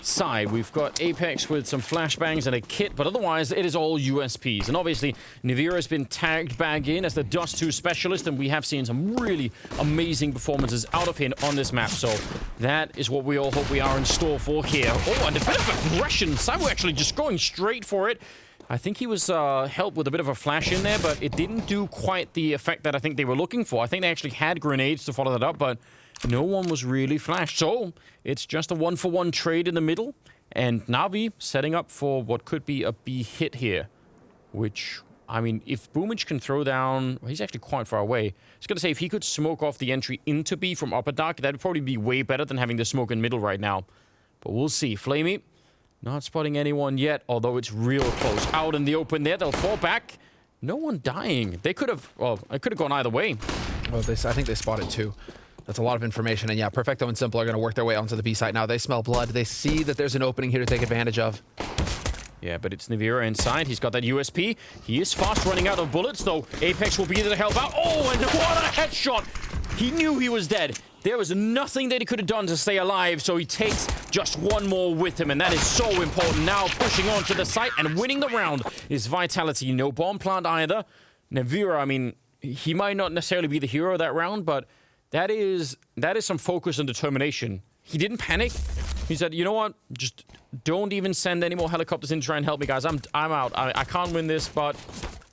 side. We've got Apex with some flashbangs and a kit, but otherwise it is all USPs. And obviously, NAVI has been tagged back in as the DUST2 specialist, and we have seen some really amazing performances out of him on this map. So that is what we all hope we are in store for here. Oh, and a bit of aggression. zywoo actually just going straight for it. I think he was helped with a bit of a flash in there, but it didn't do quite the effect that I think they were looking for. I think they actually had grenades to follow that up, but no one was really flashed. So it's just a one-for-one trade in the middle, and NAVI setting up for what could be a B hit here, which, I mean, if boomich can throw down... Well, he's actually quite far away. I was going to say, if he could smoke off the entry into B from upper dark, that would probably be way better than having the smoke in middle right now. But we'll see. Flamey, not spotting anyone yet, although it's real close. Out in the open there, they'll fall back. No one dying. They could have... Well, it could have gone either way. Well, I think they spotted two. That's a lot of information. And yeah, Perfecto and Simple are going to work their way onto the B site now. They smell blood. They see that there's an opening here to take advantage of. Yeah, but it's NAVI inside. He's got that USP. He is fast running out of bullets, though. Apex will be there to help out. Oh, and what a headshot! He knew he was dead. There was nothing that he could have done to stay alive, so he takes just one more with him, and that is so important. Now pushing on to the site and winning the round is Vitality. No bomb plant either. NAVI, I mean, he might not necessarily be the hero of that round, but that is some focus and determination. He didn't panic. He said, you know what? Just don't even send any more helicopters in to try and help me, guys. I'm out. I can't win this, but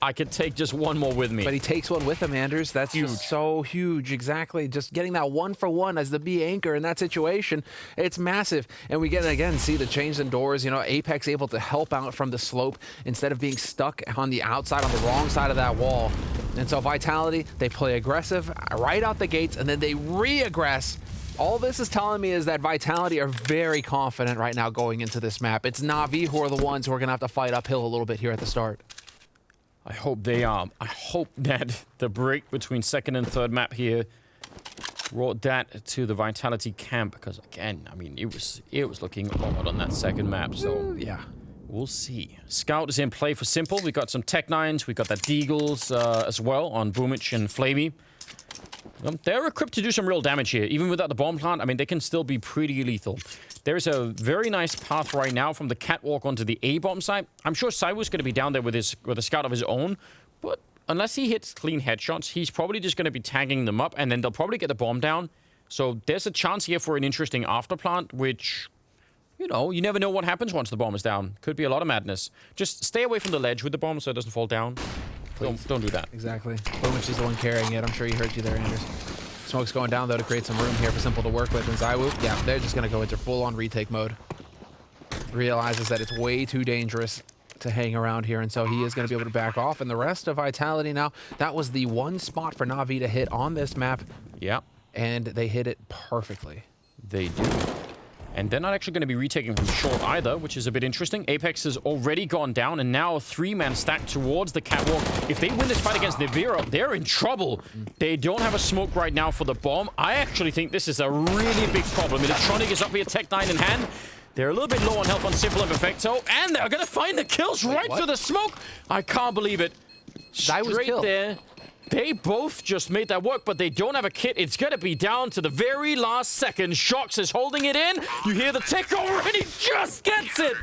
I could take just one more with me. But he takes one with him, Anders. That's huge. Just so huge. Exactly. Just getting that 1-for-1 as the B anchor in that situation. It's massive. And we get, again, see the change in doors. You know, Apex able to help out from the slope instead of being stuck on the outside, on the wrong side of that wall. And so Vitality, they play aggressive right out the gates, and then they re-aggress. All this is telling me is that Vitality are very confident right now going into this map. It's NAVI who are the ones who are going to have to fight uphill a little bit here at the start. I hope they are. I hope that the break between second and third map here brought that to the Vitality camp, because again, I mean, it was looking odd on that second map. So yeah, we'll see. Scout is in play for Simple. We got some Tech 9s. We got that Deagles as well on boomich and Flamey. They're equipped to do some real damage here. Even without the bomb plant, I mean, they can still be pretty lethal. There's a very nice path right now from the catwalk onto the A-bomb site. I'm sure zywoo's going to be down there with a scout of his own, but unless he hits clean headshots, he's probably just going to be tagging them up, and then they'll probably get the bomb down. So there's a chance here for an interesting afterplant, which, you know, you never know what happens once the bomb is down. Could be a lot of madness. Just stay away from the ledge with the bomb so it doesn't fall down. Don't do that. Exactly. boomich is the one carrying it. I'm sure he heard you there, Anders. Smoke's going down, though, to create some room here for Simple to work with. And zywoo, yeah, they're just going to go into full-on retake mode. Realizes that it's way too dangerous to hang around here, and so he is going to be able to back off. And the rest of Vitality now, that was the one spot for NAVI to hit on this map. Yeah. And they hit it perfectly. They do. And they're not actually going to be retaking from short either, which is a bit interesting. Apex has already gone down, and now a 3-man stack towards the catwalk. If they win this fight against NAVI, they're in trouble. They don't have a smoke right now for the bomb. I actually think this is a really big problem. Electronic is up here, Tech 9 in hand. They're a little bit low on health on Simple and Perfecto, and they're going to find the kills right through the smoke. I can't believe it. Straight there. They both just made that work, but they don't have a kit. It's going to be down to the very last second. Shox is holding it in. You hear the tick already. Just gets it.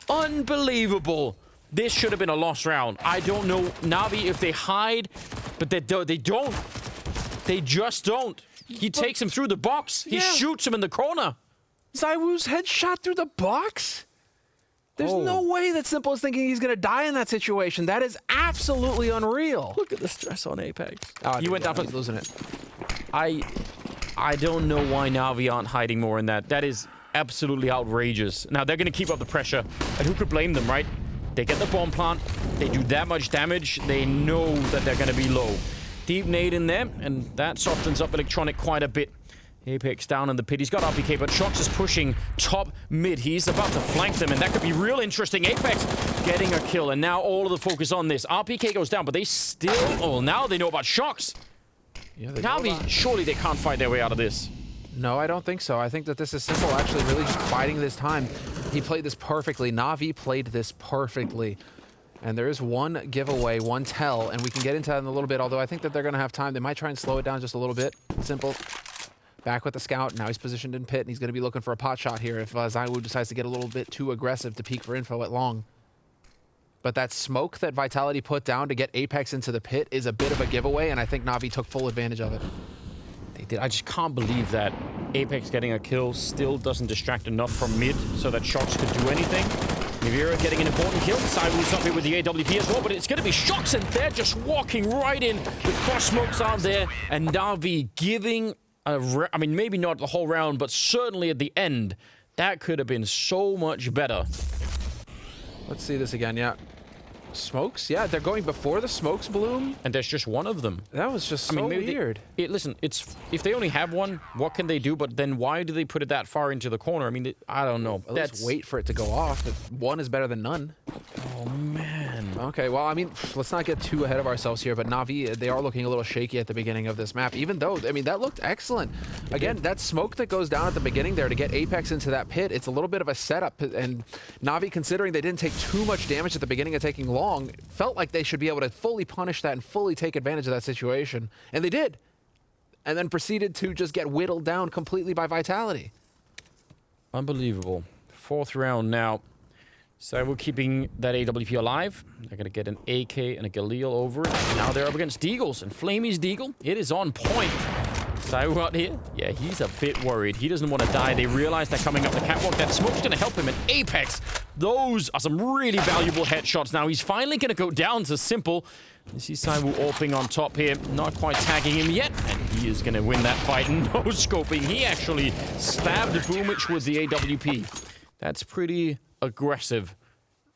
Unbelievable. This should have been a lost round. I don't know, NAVI, if they hide, but they don't. They just don't. He takes him through the box. He shoots him in the corner. zywoo's headshot through the box? There's no way that Simple is thinking he's going to die in that situation. That is absolutely unreal. Look at the stress on Apex. Oh, he went down for losing it. I don't know why NAVI aren't hiding more in that. That is absolutely outrageous. Now, they're going to keep up the pressure. And who could blame them, right? They get the bomb plant. They do that much damage. They know that they're going to be low. Deep nade in there, and that softens up Electronic quite a bit. Apex down in the pit. He's got RPK, but Shox is pushing top mid. He's about to flank them, and that could be real interesting. Apex getting a kill, and now all of the focus on this. RPK goes down, but they still... Oh, now they know about Shox. Yeah, surely they can't fight their way out of this. No, I don't think so. I think that this is Simple actually really just biding this time. He played this perfectly. NAVI played this perfectly. And there is one giveaway, one tell, and we can get into that in a little bit, although I think that they're going to have time. They might try and slow it down just a little bit. Simple Back with the scout. Now he's positioned in pit, and he's going to be looking for a pot shot here if zywoo decides to get a little bit too aggressive to peek for info at long. But that smoke that Vitality put down to get Apex into the pit is a bit of a giveaway, and I think Navi took full advantage of it. They did. I just can't believe that Apex getting a kill still doesn't distract enough from mid so that shox could do anything. Nivira getting an important kill. zywoo's up here with the AWP as well, but it's going to be shox, and they're just walking right in. The cross smokes aren't there, and Navi giving I mean, maybe not the whole round, but certainly at the end, that could have been so much better. Let's see this again, yeah. Smokes? Yeah, they're going before the smokes bloom. And there's just one of them. That was just so weird. Listen, if they only have one, what can they do? But then why do they put it that far into the corner? I mean, I don't know. Let's wait for it to go off. One is better than none. Oh, man. Okay, well, I mean, let's not get too ahead of ourselves here, but Navi, they are looking a little shaky at the beginning of this map, even though, I mean, that looked excellent. Again, that smoke that goes down at the beginning there to get Apex into that pit, it's a little bit of a setup, and Navi, considering they didn't take too much damage at the beginning of taking long, felt like they should be able to fully punish that and fully take advantage of that situation, and they did. And then proceeded to just get whittled down completely by Vitality. Unbelievable. Fourth round now. So we're keeping that AWP alive. They're going to get an AK and a Galil over it. Now they're up against Deagles, and Flamey's Deagle, it is on point. zywoo out here, yeah, he's a bit worried. He doesn't want to die. They realize they're coming up the catwalk. That smoke's going to help him. And Apex, those are some really valuable headshots. Now he's finally going to go down to Simple. You see zywoo AWPing on top here, not quite tagging him yet, and he is going to win that fight. No scoping. He actually stabbed boomich with the AWP. That's pretty aggressive.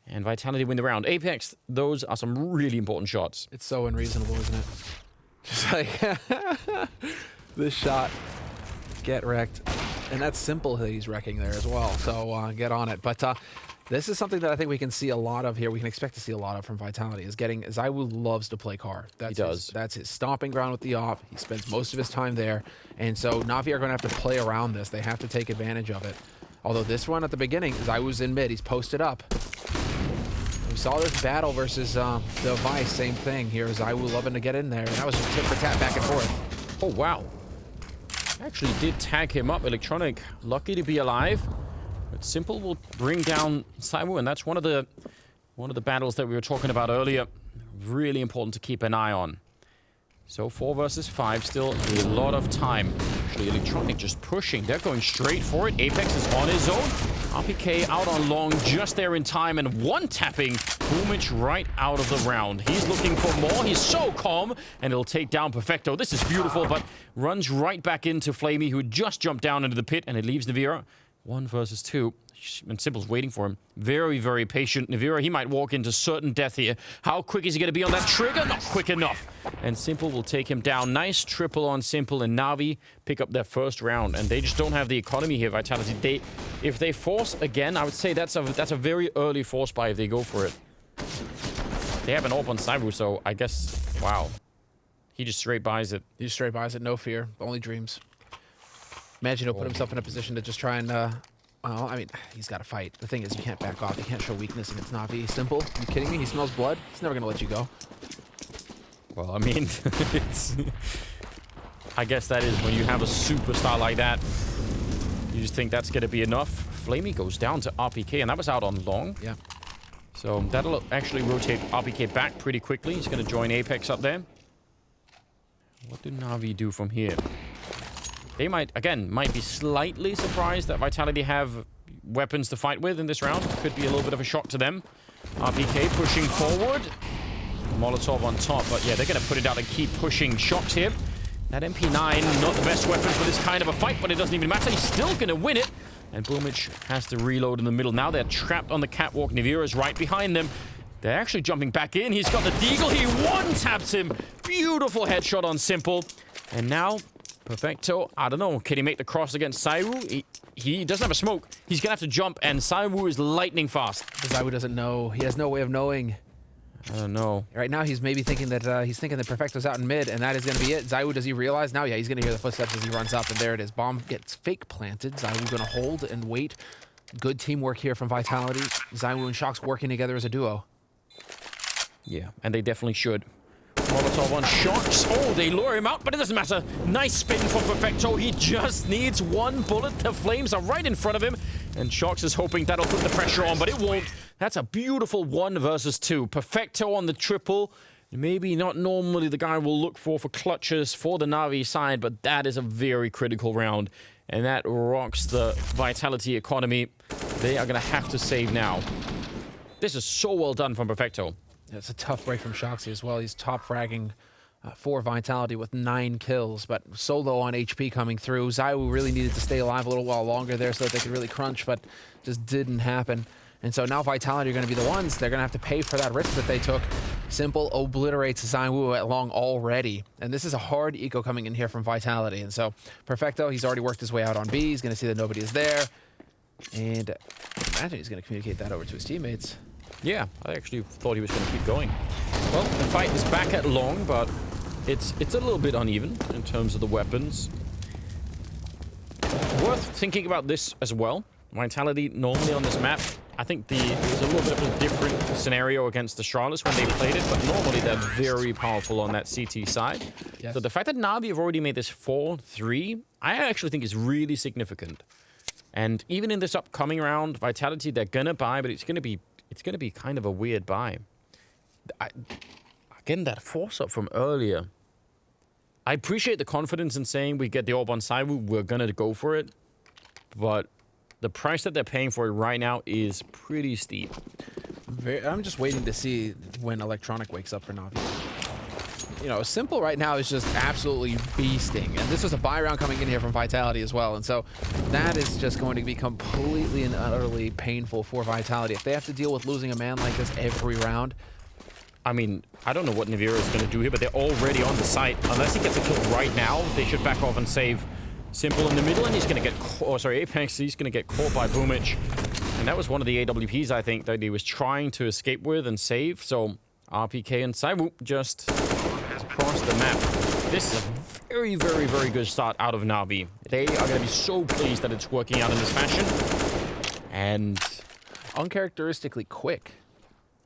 And Vitality win the round. Apex, those are some really important shots. It's so unreasonable, isn't it? Just like this shot, get wrecked. And that's Simple that he's wrecking there as well. So get on it. But this is something that I think we can see a lot of here. We can expect to see a lot of from Vitality, is getting... zywoo loves to play car. He does. That's his stomping ground with the op. He spends most of his time there. And so Navi are going to have to play around this. They have to take advantage of it. Although this one at the beginning, zywoo's in mid. He's posted up. We saw this battle versus the Vice. Same thing here. zywoo loving to get in there. And that was just tip for tat back and forth. Oh, wow. Actually did tag him up. Electronic lucky to be alive. But Simple will bring down zywoo, and that's one of the battles that we were talking about earlier. Really important to keep an eye on. So 4 versus 5, still a lot of time. Actually, Electronic just pushing. They're going straight for it. Apex is on his own. RPK out on long, just there in time, and one-tapping boomich right out of the round. He's looking for more. He's so calm, and it'll take down Perfecto. This is beautiful, but runs right back into Flamey, who just jumped down into the pit, and it leaves Nivira 1 versus 2. And Simple's waiting for him. Very, very patient. Nivira, he might walk into certain death here. How quick is he going to be on that trigger? Not quick enough. And Simple will take him down. Nice triple on Simple, and Navi pick up their first round. And they just don't have the economy here, Vitality. If they force again, I would say that's a very early force buy if they go for it. They have an AWP on zywoo, so I guess, wow. He just straight buys it. He just straight buys it, no fear. Only dreams. Imagine he'll put himself in a position to just try and... well, I mean, he's got to fight. The thing is, you can't back off. You can't show weakness against Navi. Simple. Are you kidding me? He smells blood. He's never going to let you go. Well, I mean, I guess that is when you have a superstar like that. You just think that's going to be enough. Flamey goes down to RPK, and that was out on long. Yeah. So that'll actually rotate RPK back pretty quickly. He's going to join Apex up there. What do Navi do from here? They might be slightly surprised that Vitality have weapons to fight with in this round. Could be a little bit of a shock to them. RPK pushing forward. Molotov on top, but yeah, they're going to put it out and keep pushing. shox here. That MP9, not the best weapon for this kind of a fight, but it doesn't even matter. He's still going to win it. And boomich has to reload in the middle. Now they're trapped on the catwalk. Nivira's right behind them. They're actually jumping back in. He's got the deagle. He one-taps him. Beautiful headshot on Simple. And now... Perfecto, I don't know. Can he make the cross against zywoo? He doesn't have a smoke. He's going to have to jump, and zywoo is lightning fast. zywoo doesn't know. He has no way of knowing. I don't know. Right now, he's maybe thinking that Perfecto's out in mid, and that is going to be it. zywoo, does he realize? Now, yeah, he's going to hear the footsteps as he runs up, and there it is. Bomb gets fake planted. zywoo going to hold and wait. Good teamwork here from Vitality. zywoo and shox working together as a duo. Yeah, and they definitely should. Molotov on Shox. Oh, they lure him out, but it doesn't matter. Nice spin for Perfecto. He just needs one bullet. The flames are right in front of him. And Shox is hoping that'll put the pressure on, but it won't. That's a beautiful 1 versus 2. Perfecto on the triple. Maybe not normally the guy will look for clutches for the Navi side, but that is a very critical round. And that rocks the Vitality economy. They are going to have to save now. This is so well done from Perfecto. It's a tough break from Shoxy as well. He's top fragging for Vitality with 9 kills, but so low on HP coming through. zywoo really needed to stay alive a little while longer there so that they could really crunch, but just didn't happen. And so now Vitality are going to be the ones. They're going to have to pay for that risk that they took. Simple obliterates zywoo at long already. And this is a hard eco coming in here from Vitality. And so Perfecto, he's already worked his way out on B. He's going to see that nobody is there. And I imagine he's going to communicate that over to his teammates. Yeah, I actually thought he was going to keep going. Well, the fight is back at long, but it's a little bit uneven in terms of the weapons. Worth thinking about this as well. Vitality normally on this map, I think there's a little bit of a different scenario against the Charlottes when they played it, but normally they're very powerful on that CT side. Yes. So the fact that Navi have already made this 4-3, I actually think is really significant. And even in this upcoming round, Vitality, they're gonna buy, but it's gonna be kind of a weird buy. Again, that force up from earlier. I appreciate the confidence in saying we get the orb on zywoo, we're gonna go for it, but the price that they're paying for it right now is pretty steep. I'm just waiting to see when Electronic wakes up for Navi. You know, Simple right now is just absolutely beasting. And this was a buy round coming in here from Vitality as well. And so that is just going to be completely and utterly painful for Vitality. If they have to deal with losing a man like this every round. I mean, I don't know what Navira is going to do here, but they're already on the site. Unless he gets a kill right now, they should back off and save Simple in the middle, and he's going to get caught. Oh, sorry, Apex, he's going to get caught by Boomich. And that was one of the AWPs, I think, that he was trying to escape with and save. So RPK and zywoo just across the map. This is a very, very, very good start out of Navi. They are going to be so pleased that it's working out in this fashion. And uncharacteristically quick.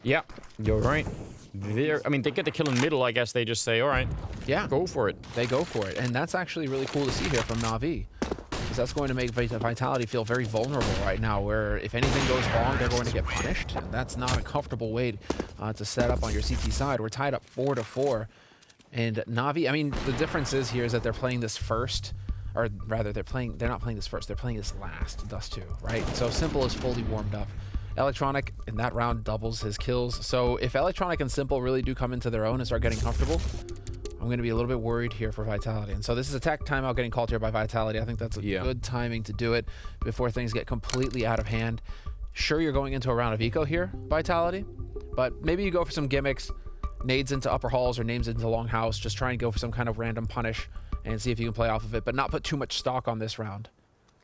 Yeah, you're right. I mean, they get the kill in the middle, I guess they just say, all right, yeah, go for it. They go for it. And that's actually really cool to see here from Navi. Because that's going to make Vitality feel very vulnerable right now, where if anything goes wrong, they're going to get punished. And that's not a comfortable way to set up on your CT side. We're tied up 4-4. And Navi, I mean, the difference is here is that they're playing this first. Or rather, they're not playing this first. They're playing this last, DUST2, right? So Simple is fully warmed up. Electronic in that round doubles his kills. So if Electronic and Simple really do come into their own and start getting comfortable, I'm going to be a little bit worried here for Vitality. And so this is a tech timeout getting called here by Vitality. I think that's a good timing to do it before things get completely out of hand. Sure, you're going into a round of eco here, Vitality, but maybe you go for some gimmicks, nades into upper halls or names into longhouse, just try and go for some kind of random punish and see if you can play off of it, but not put too much stock on this round.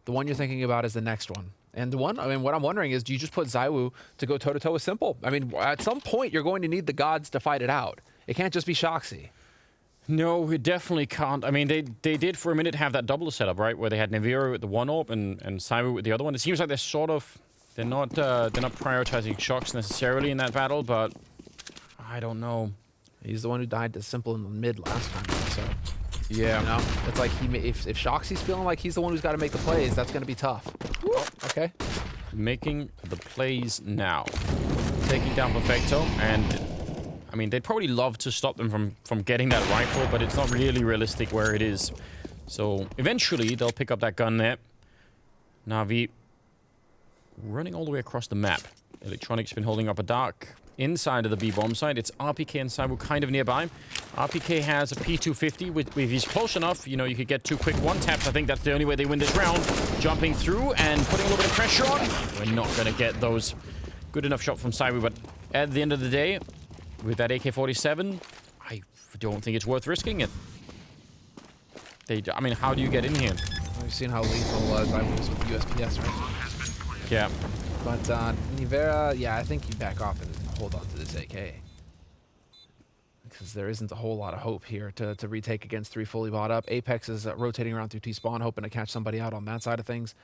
The one you're thinking about is the next one. And the one, I mean, what I'm wondering is, do you just put zywoo to go toe-to-toe with Simple? I mean, at some point, you're going to need the gods to fight it out. It can't just be Shoxy. No, it definitely can't. I mean, they did for a minute have that double setup, right? Where they had Navira with the one orb and zywoo with the other one. It seems like they're not prioritizing Shox necessarily in that battle, but I don't know. He's the one who died to Simple in the mid last time, so... Yeah. You know, it's like if Shoxy's feeling like he's the one who's got to make the plays, that's going to be tough. Oh, okay. Making the plays now. Taking down Perfecto, and I mean, they'd probably love to stop them from getting that rifle, but it's not really realistic where it is. So eventually, they'll pick up that gun there. Navi running all the way across the map. Electronic's been holding up a dark inside of the B bomb site. It's RPK and zywoo kind of nearby. RPK has a P250. If he's close enough, you know, you could get 2 quick one-taps. I think that's the only way they win this round. Jumping through and putting a little bit of pressure on. We're not going to get those. Good enough shot from zywoo, but at the end of the day, with that AK-47, I don't think it's worth risking it. I mean, how do you get in here? We've seen how lethal zywoo was with the USPS, right? Yeah. But Nivera, yeah, I think you back off and hold on to this AK. Because there isn't a whole lot of hope here to retake against 3 fully bought up. Apex is rotating around through T-spawn, hoping to catch somebody out on that side of things.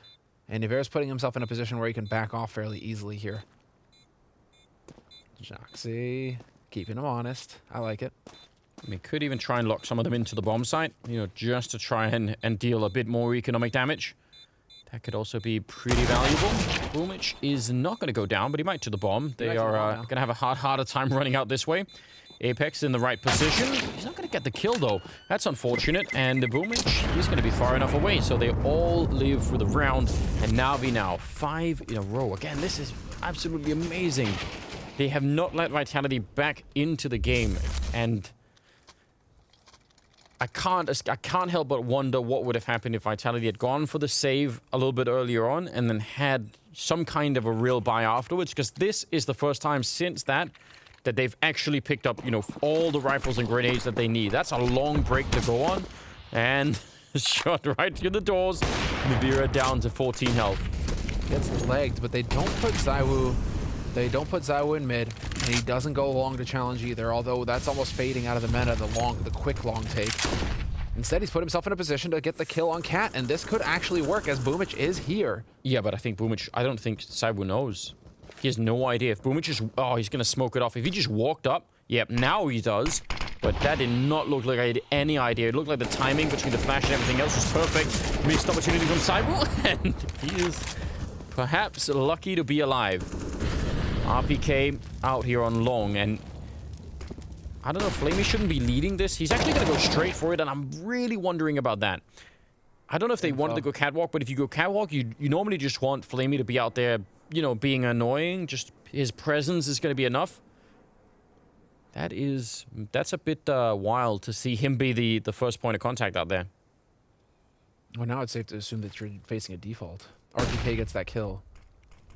And Nivera's putting himself in a position where he can back off fairly easily here. Joxy, keeping him honest. I like it. We could even try and lock some of them into the bomb site, you know, just to try and deal a bit more economic damage. That could also be pretty valuable. boomich is not going to go down, but he might to the bomb. They are going to have a harder time running out this way. Apex in the right position. He's not going to get the kill, though. That's unfortunate. And the boomich, he's going to be far enough away. So they all live for the round. And NAVI now 5 in a row. Again, this is absolutely amazing. They have not let Vitality back into the game. And I can't help but wonder what would have happened if Vitality had gone for the save a little bit earlier on and then had some kind of a real buy afterwards. Because this is the first time since that they've actually picked up, you know, all the rifles and grenades that they need. That's a long break to go on. And shot right through the doors. NAVI down to 14 health. Gets legged, but they don't put zywoo. They don't put zywoo in mid, and he doesn't go long to challenge either, although that's almost fading out of the meta, the quick long take. Instead, he's put himself in a position to get the kill on Cat, and this could actually work as boomich is here. Yeah, but I think boomich, I don't think zywoo knows. He has no idea. If boomich is, oh, he's going to smoke it off. If he just walked up, yep, now he does. But that did not look like I had any idea. It looked like the timing between the flash and everything else was perfect. Missed opportunity from zywoo, and he is perhaps lucky to be alive. RPK out here on long, and I don't know, flamey shouldn't be leading this. He's actually going to go straight for it, and I'm really wondering about that. I don't know if they wanted to go catwalk, but if you go catwalk, you normally just want flamey to be out there, you know, being annoying. Just his presence is going to be enough. That's a bit wild to see him be the first point of contact out there. Well, now it's safe to assume that you're facing a default. RPK gets that kill.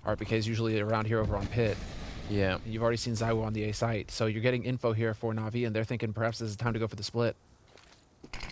RPK is usually around here over on pit. Yeah. You've already seen zywoo on the A site, so you're getting info here for NAVI, and they're thinking perhaps this is time to go for the split.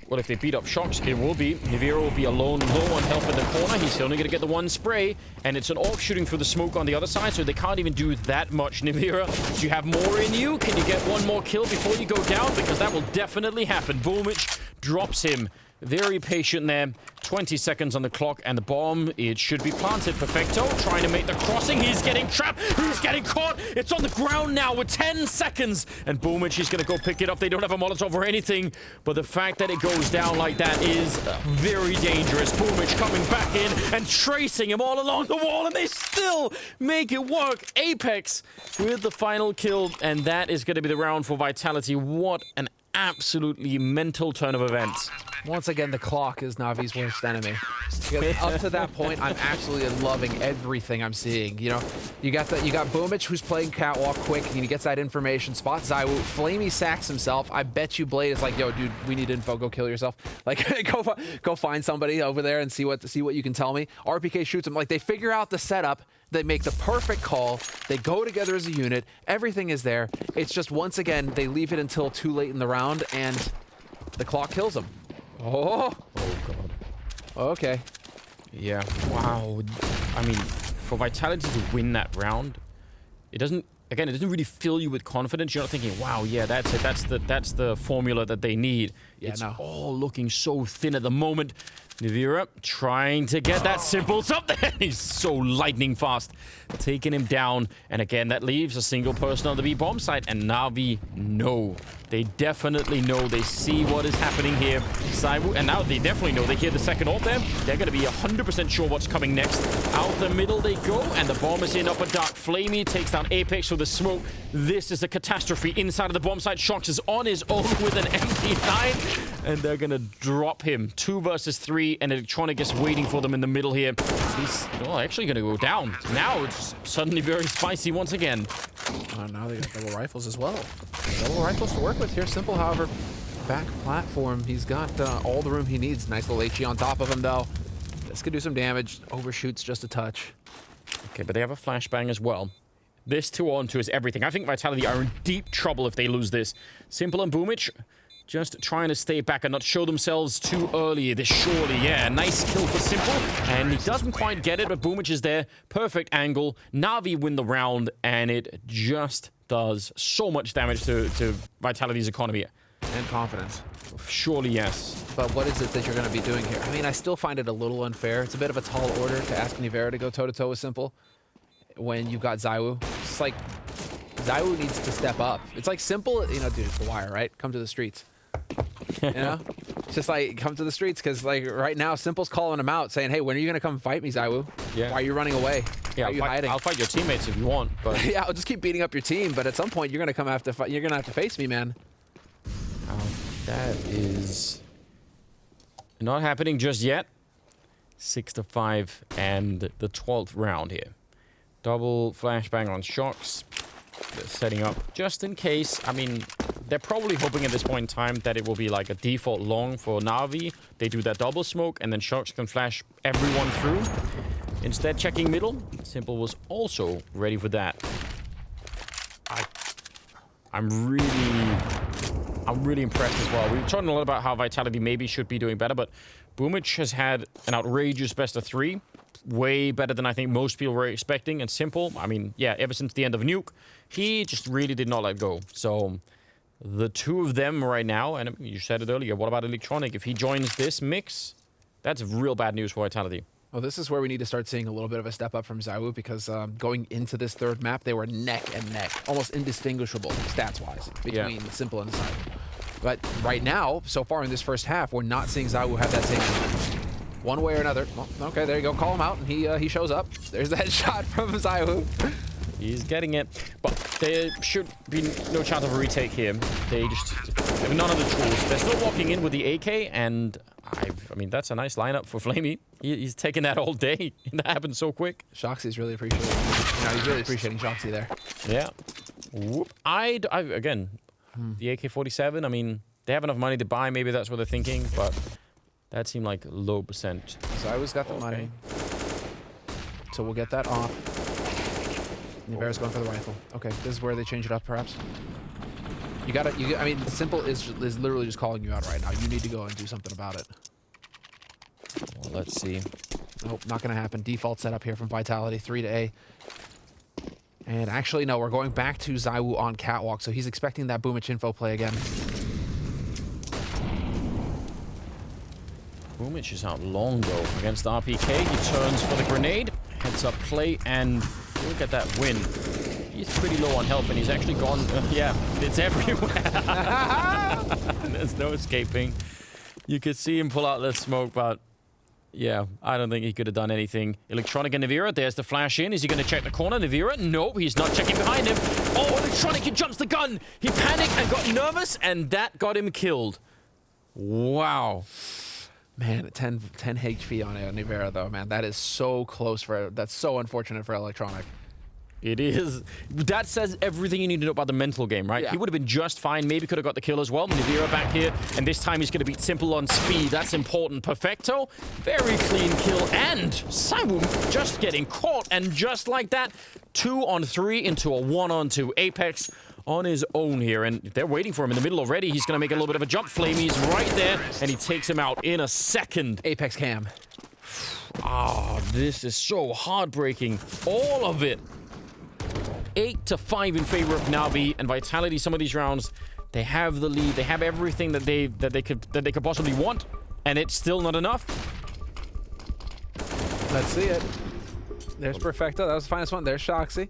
Well, if they beat up Shocks, it will be. NAVI will be alone, low on health in the corner. He's only going to get the one spray, and it's an AWP shooting through the smoke on the other side, so they can't even do that much. NAVI, do you have more in you? Can you get one more kill before you go down? Because that will definitely happen. boomich drops him. Very patient there. 20 seconds on the clock, and the bomb, it should be planted. Perfecto, trying to make the crossing. He's getting trapped. He's getting caught. It's on the ground now with 10 seconds. And boomich is going to go pick it up. They don't have a Molotov or anything, but the fact that it goes down like that is very dangerous. boomich coming back in and tracing him all along the wall, and they still make it work. Apex with the final kill, and that is going to be the round for Vitality. What an absolutely mental turn of events. Once again, the clock is NAVI's worst enemy. Because up to that point, I'm absolutely loving everything I'm seeing. You know, you got boomich who's playing catwalk quick, and he gets that information. Spot zywoo, flamey sacks himself. I bet you Blade is like, yo, dude, we need info. Go kill yourself. Like, go find somebody over there and see what you can tell me. RPK shoots him. Like, they figure out the setup. They make the perfect call. They go together as a unit. Everything is there. It's just, once again, they leave it until too late in the round, and the clock kills them. Oh God. Okay. Yeah. Wow. I mean, for Vitality to win that round, it doesn't really fill you with confidence. You're not thinking, wow, yeah, that's it. That's the formula that they need. Yeah, it's all looking so thin at the moment. NAVI trying to get that simple something. He's so lightning fast, taking him down. And again, that leaves a single person on the B bomb site. And NAVI know. They definitely know. They see what is happening here. zywoo, and now they definitely know. They hear the second ult there. They're going to be 100% sure what's coming next. Out the middle they go, and the bomb is in upper dark. flamey takes down Apex with the smoke. This is a catastrophe inside of the bomb site. Shocks is on his own with an MP9, and they're going to drop him. 2 versus 3, and Electronic is waiting for them in the middle here. He's actually going to go down. Now it's suddenly very spicy once again. Now they got double rifles as well. Double rifles to work with here. Simple, however, back platform. He's got all the room he needs. Nice little HE on top of him, though. This could do some damage. Overshoots just a touch. Okay, but they have a flashbang as well. This 2-on-2 is everything. I think Vitality are in deep trouble if they lose this. Simple and boomich just trying to stay back and not show themselves too early. This surely, yeah, nice kill for Simple. And he doesn't quite get it, but boomich is there. Perfect angle. NAVI win the round, and it just does so much damage to Vitality's economy. And confidence. Surely, yes. But what is it that you're going to be doing here? I mean, I still find it a little unfair. It's a bit of a tall order to ask NAVI to go toe-to-toe with Simple when you've got zywoo. It's like, zywoo needs to step up. It's like simple, you know, dude, it's the wire, right? Come to the streets. You know? It's just like, come to the streets, because like right now, Simple's calling him out, saying, hey, when are you going to come fight me, zywoo? Yeah. Why are you running away? Yeah, Why are you hiding? I'll fight your teammates if you want, but... Yeah, I'll just keep beating up your team, but at some point, you're going to come have to fight. You're going to have to face me, man. That is not happening just yet. 6-5 and the 12th round here. Double flashbang on shocks. They're setting up just in case. I mean, they're probably hoping at this point in time that it will be like a default long for Navi. They do that double smoke and then shocks can flash everyone through. Instead, checking middle. Simple was also ready for that. I'm really impressed as well. We were talking a lot about how Vitality maybe should be doing better, but woxic has had an outrageous best of 3. Way better than I think most people were expecting. And Simple, I mean, yeah, ever since the end of Nuke, he just really did not let go. So the two of them right now, and you said it earlier, what about Electronic? If he joins this mix, that's real bad news for Vitality. Well, this is where we need to start seeing a little bit of a step up from zywoo, because going into this third map, they were neck and neck, almost indistinguishable stats-wise between Simple and zywoo. But right now, so far in this first half, we're not seeing zywoo have that same energy. One way or another. Well, okay, there you go. Call him out, and he shows up. There's that shot from zywoo. He's getting it, but there should be no chance of a retake here. They just have none of the tools. They're still walking in with the AK, and I mean, that's a nice lineup for Flamey. He's taking that all day. That happened so quick. Shoxy's really appreciating. You know, he's really appreciating Shoxy there. Yeah. Whoop. Again, the AK-47. I mean, they have enough money to buy. Maybe that's what they're thinking, but that seemed like low percent. Zywoo's got the money, so we'll get that off. Nivera's going for the rifle. Okay, this is where they change it up, perhaps. You gotta. I mean, Simple is literally just calling you out right now. You need to go and do something about it. Well, let's see. Nope, not gonna happen. Default setup here from Vitality, 3 to A. And actually, no, we're going back to zywoo on catwalk, so he's expecting that woxic info play again. woxic is out long though against the RPK. He turns for the grenade, heads up play, and look at that win. He's pretty low on health, and he's actually gone. Yeah, it's everywhere. There's no escaping. You could see him pull out the smoke, but yeah, I don't think he could have done anything. Electronic and Navira, there's the flash in. Is he going to check the corner? Navira? Nope, he's not checking behind him. Oh, Electronic, he jumps the gun. He panicked and got nervous, and that got him killed. Wow. Man, 10 HP on Navira, though, man. That is so close for... That's so unfortunate for Electronic. It is. That says everything you need to know about the mental game, right? Yeah. He would have been just fine. Maybe could have got the kill as well. Navira back here, and this time he's going to beat Simple on speed. That's important. Perfecto. Very clean kill. And zywoo just getting caught. And just like that, 2 on 3 into a 1 on 2. Apex on his own here, and they're waiting for him in the middle already. He's going to make a little bit of a jump. Flamey's right there, and he takes him out in a second. Apex cam. Ah, this is so heartbreaking. All of it. 8-5 in favor of Navi, and Vitality. Some of these rounds, they have the lead. They have everything that they could possibly want, and it's still not enough. Let's see it. There's Perfecto. That was the finest one. There's Shoxy.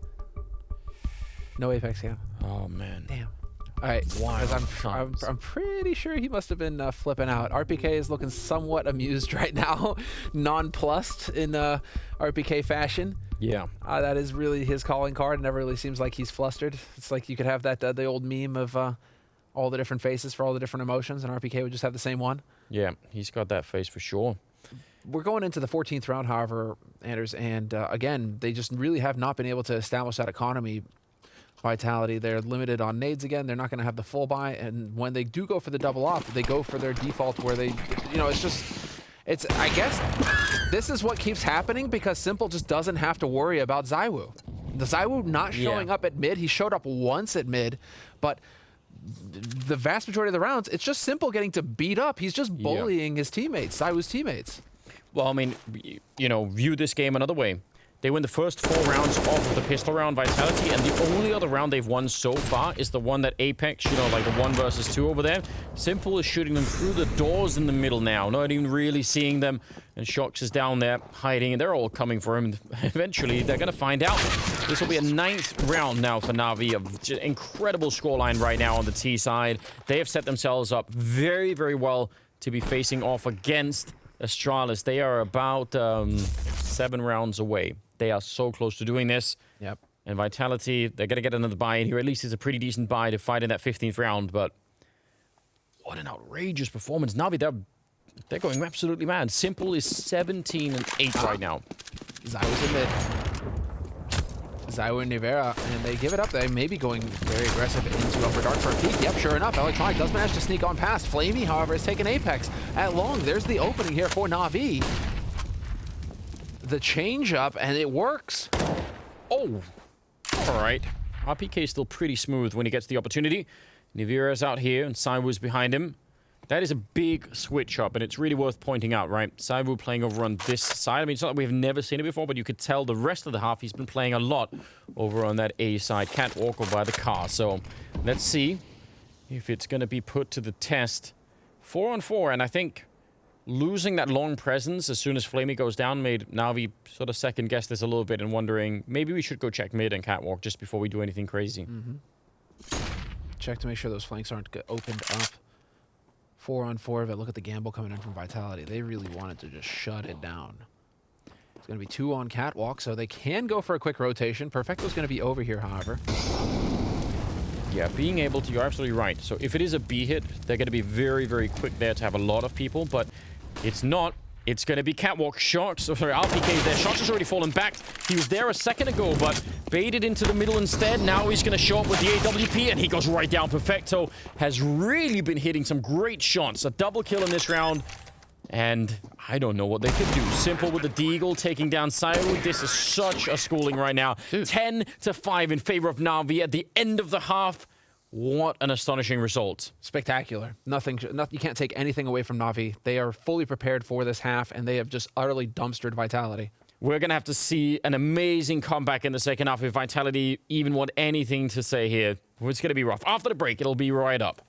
No Apex cam. Oh man. Damn. All right. I'm pretty sure he must have been flipping out. RPK is looking somewhat amused right now, nonplussed in RPK fashion. Yeah. That is really his calling card. It never really seems like he's flustered. It's like you could have that the old meme of all the different faces for all the different emotions, and RPK would just have the same one. Yeah, he's got that face for sure. We're going into the 14th round, however, Anders, and again, they just really have not been able to establish that economy. Vitality, they're limited on nades again. They're not going to have the full buy, and when they do go for the double op, they go for their default where they, you know, it's I guess this is what keeps happening because Simple just doesn't have to worry about zywoo. The zywoo not showing up at mid. He showed up once at mid, but the vast majority of the rounds, it's just Simple getting to beat up. He's just bullying his teammates, zywoo's teammates. Well, I mean, you know, view this game another way. They win the first 4 rounds of the pistol round Vitality, and the only other round they've won so far is the one that Apex, you know, like the 1 versus 2 over there. Simple is shooting them through the doors in the middle now, not even really seeing them. And Shox is down there hiding, and they're all coming for him. Eventually, they're going to find out. This will be a 9th round now for Navi. An incredible scoreline right now on the T side. They have set themselves up very, very well to be facing off against Astralis. They are about 7 rounds away. They are so close to doing this. Yep. And Vitality, they're going to get another buy in here. At least it's a pretty decent buy to fight in that 15th round. But what an outrageous performance. Navi, they're going absolutely mad. Simple is 17 and 8 right now. zywoo's in mid. Zywoo and Nivera, and they give it up. They may be going very aggressive into upper dark for a peek. Yep, sure enough, Electronic does manage to sneak on past. Flamey, however, has taken Apex at long. There's the opening here for Navi. The change up, and it works. Oh, all right. RPK is still pretty smooth when he gets the opportunity. Nivera's out here, and zywoo's behind him. That is a big switch up, and it's really worth pointing out, right? zywoo playing over on this side. I mean, it's not like we've never seen it before, but you could tell the rest of the half he's been playing a lot over on that A side. Catwalk or by the car. So let's see if it's going to be put to the test. 4 on 4, and I think losing that long presence as soon as Flamey goes down made Navi sort of second-guess this a little bit and wondering, maybe we should go check mid and Catwalk just before we do anything crazy. Check to make sure those flanks aren't opened up. 4 on 4, but look at the gamble coming in from Vitality. They really wanted to just shut it down. It's going to be 2 on Catwalk, so they can go for a quick rotation. Perfecto's going to be over here, however. Yeah, being able to, you're absolutely right. So if it is a B hit, they're going to be very, very quick there to have a lot of people, but it's not. It's going to be Catwalk. Shox, oh, sorry, RPK's there. Shox has already fallen back. He was there a second ago, but baited into the middle instead. Now he's going to show up with the AWP, and he goes right down. Perfecto has really been hitting some great shots. A double kill in this round, and I don't know what they could do. Simple with the Deagle taking down zywoo. This is such a schooling right now. 10-5 in favor of Navi at the end of the half. What an astonishing result. Spectacular. Nothing, you can't take anything away from Navi. They are fully prepared for this half, and they have just utterly dumpstered Vitality. We're going to have to see an amazing comeback in the second half if Vitality even want anything to say here. It's going to be rough. After the break, it'll be right up.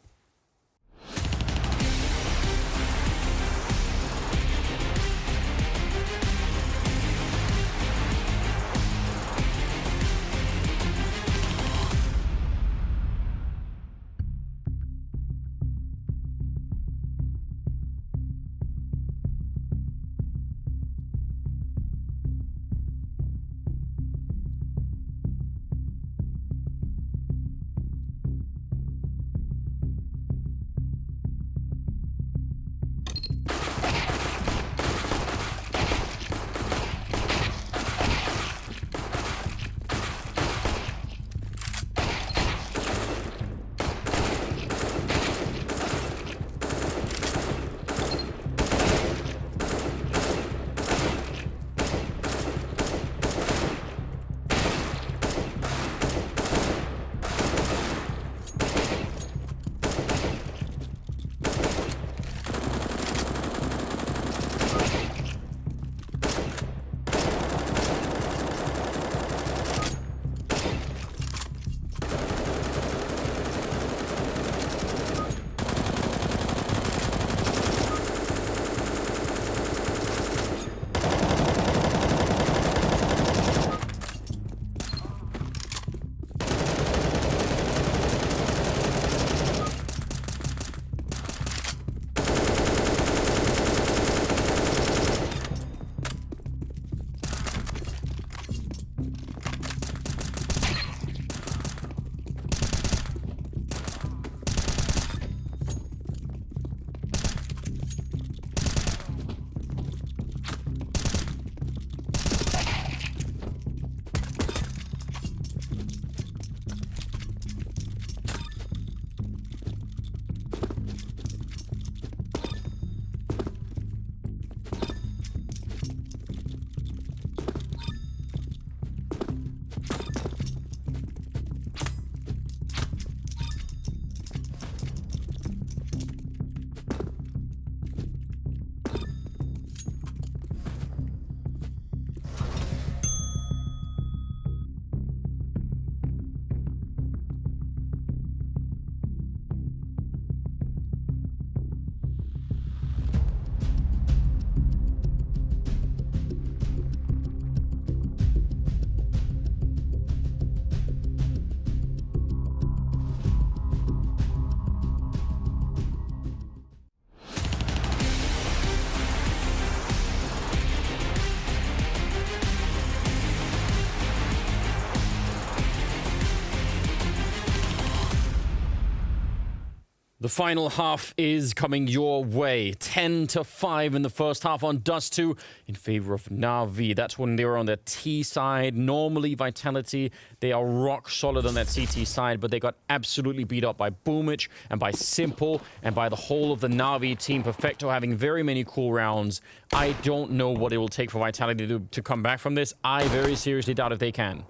The final half is coming your way. 10-5 in the first half on DUST2 in favor of NAVI. That's when they were on the T side. Normally, Vitality, they are rock solid on that CT side, but they got absolutely beat up by boomich and by Simple and by the whole of the NAVI team. Perfecto having very many cool rounds. I don't know what it will take for Vitality to come back from this. I very seriously doubt if they can.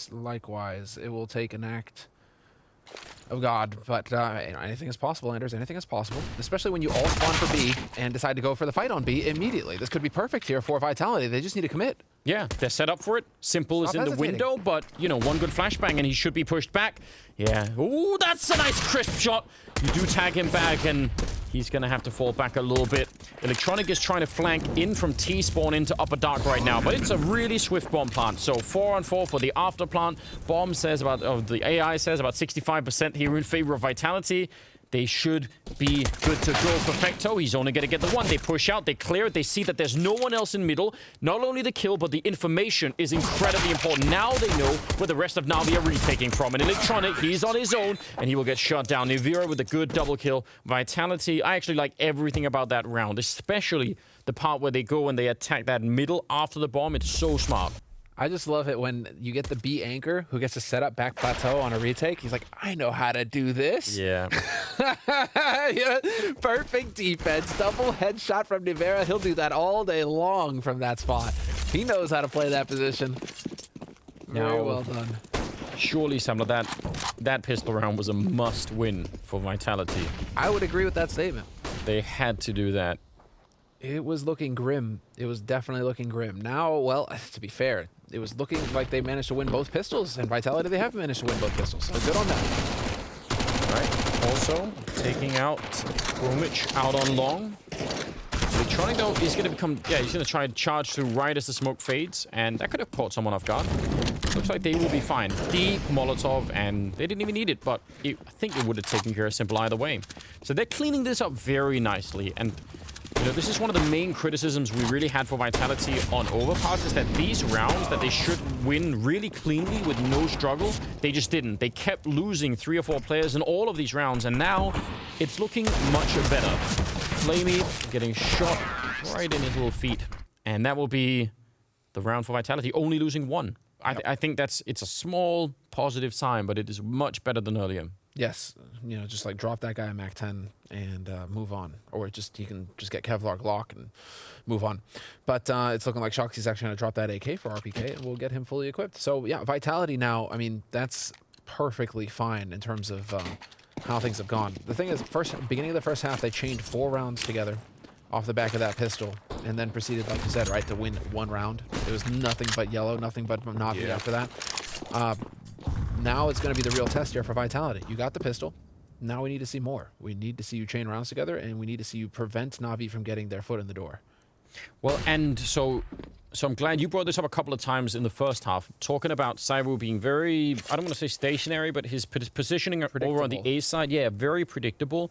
Likewise, it will take an act of God, but anything is possible, Anders. Anything is possible, especially when you all spawn for B and decide to go for the fight on B immediately. This could be perfect here for Vitality. They just need to commit. Yeah, they're set up for it. Simple is in the window, but, you know, one good flashbang and he should be pushed back. Yeah. Ooh, that's a nice crisp shot. You do tag him back and he's going to have to fall back a little bit. Electronic is trying to flank in from T-spawn into upper dark right now, but it's a really swift bomb plant. So 4-on-4 for the after plant. Bomb says about, the AI says about 65% here in favor of Vitality. They should be good to go. Perfecto, he's only going to get the one. They push out, they clear it, they see that there's no one else in middle. Not only the kill, but the information is incredibly important. Now they know where the rest of Navi are retaking from. And Electronic, he's on his own, and he will get shut down. Nivira with a good double kill. Vitality, I actually like everything about that round, especially the part where they go and they attack that middle after the bomb. It's so smart. I just love it when you get the B anchor who gets to set up back plateau on a retake. He's like, I know how to do this. Yeah. Yeah, perfect defense. Double headshot from Nivira. He'll do that all day long from that spot. He knows how to play that position. Very well done. Surely some of that pistol round was a must win for Vitality. I would agree with that statement. They had to do that. It was looking grim. It was definitely looking grim. Now, well, to be fair, it was looking like they managed to win both pistols, and Vitality, they have managed to win both pistols. So good on them. All right. Also, taking out boomich out on long. Electronic, though, is going to become... Yeah, he's going to try and charge through right as the smoke fades, and that could have caught someone off guard. Looks like they will be fine. Deep Molotov, and they didn't even need it, but I think it would have taken care of Simple either way. So they're cleaning this up very nicely, and... You know, this is one of the main criticisms we really had for Vitality on Overpass, is that these rounds that they should win really cleanly with no struggle, they just didn't. They kept losing 3 or 4 players in all of these rounds, and now it's looking much better. Flamey getting shot right in his little feet, and that will be the round for Vitality, only losing 1. I think it's a small positive sign, but it is much better than earlier. Yes, you know, just like drop that guy at Mac 10 and move on, or just you can just get Kevlar Glock and move on. But it's looking like Shoxy's actually going to drop that AK for RPK, and we'll get him fully equipped. So yeah, Vitality now. I mean, that's perfectly fine in terms of how things have gone. The thing is, beginning of the first half, they chained 4 rounds together off the back of that pistol, and then proceeded, like you said, right, to win 1 round. It was nothing but yellow, nothing but Navi after that. Now it's going to be the real test here for Vitality. You got the pistol. Now we need to see more. We need to see you chain rounds together, and we need to see you prevent Navi from getting their foot in the door. Well, and so I'm glad you brought this up a couple of times in the first half, talking about zywoo being very, I don't want to say stationary, but his positioning over on the A side, yeah, very predictable.